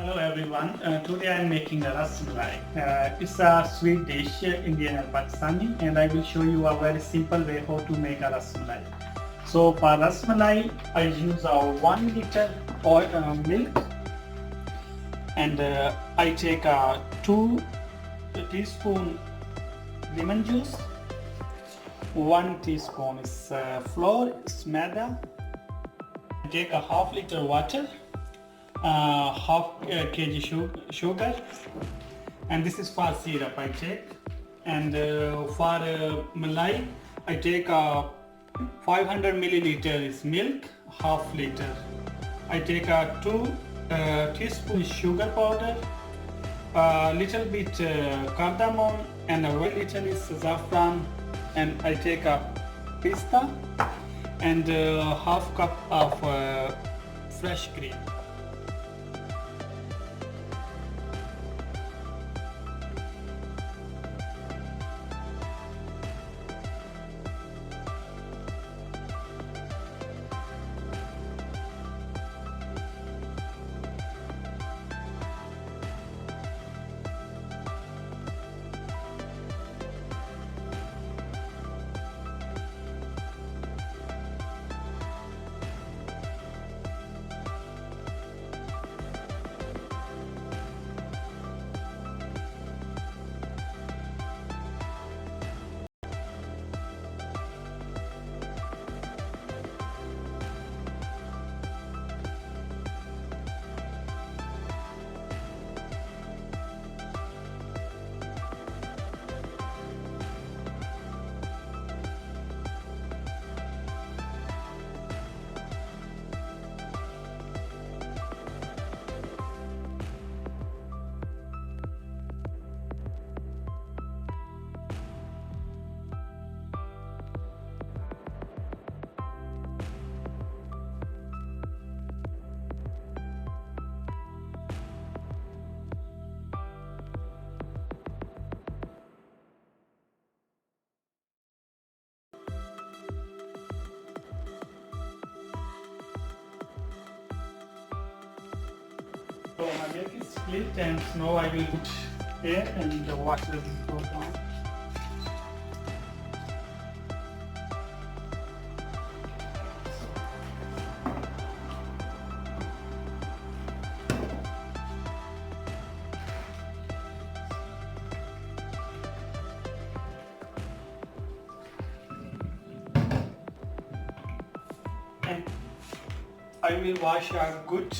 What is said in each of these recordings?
Hello everyone. Today I am making a rasmalai. It's a sweet dish, Indian and Pakistani, and I will show you a very simple way how to make a rasmalai. So for rasmalai, I use a 1 liter milk, and I take a 2 teaspoon lemon juice, 1 teaspoon is flour, is maida. I take a half liter water, half kg sugar, and this is for syrup I take. And for malai I take 500 milliliter is milk, half liter. I take 2 teaspoons sugar powder, a little bit cardamom, and a very little is zahfran, and I take a pista and half cup of fresh cream. So my milk is split, and now I will put here and the water will go down. And I will wash a good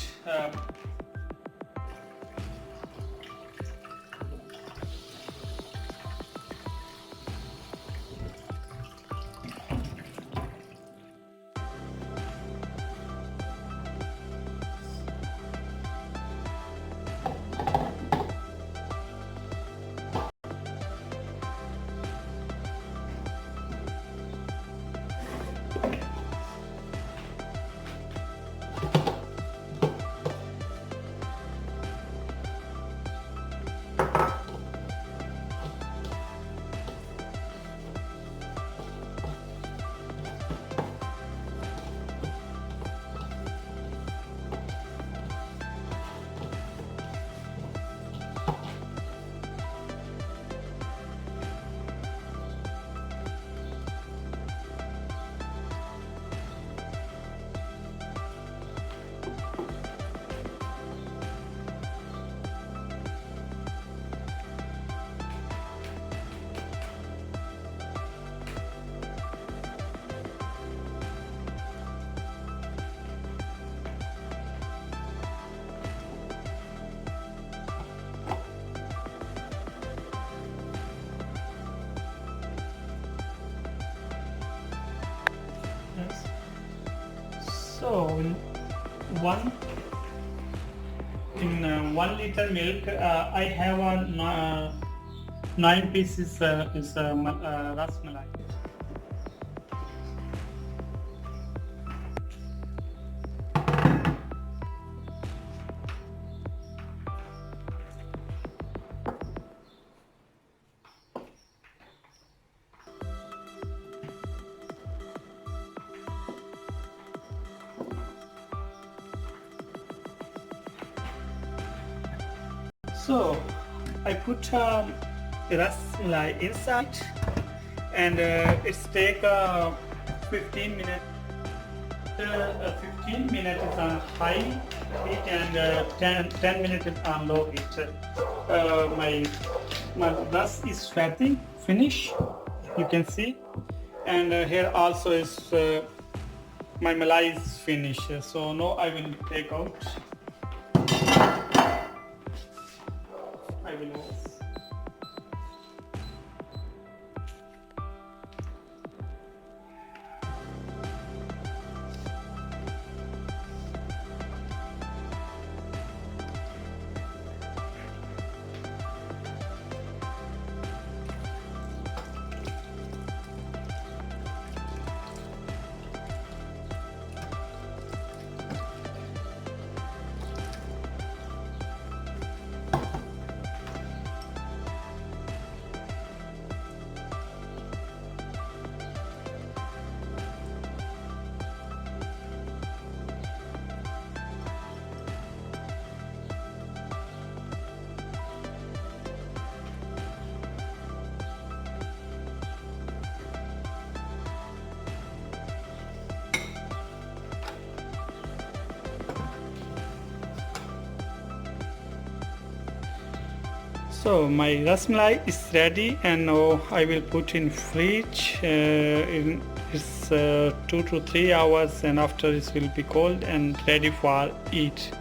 So one in 1 liter milk, I have 9 pieces is rasmalai. So I put rasmalai inside, and it's take 15 minutes. 15 minutes is on high heat, and 10 minutes is on low heat. My rus is sweating finish, you can see, and here also is my malai is finished. So now I will take out. I will So my rasmalai is ready, and now I will put in fridge. It's 2 to 3 hours, and after it will be cold and ready for eat.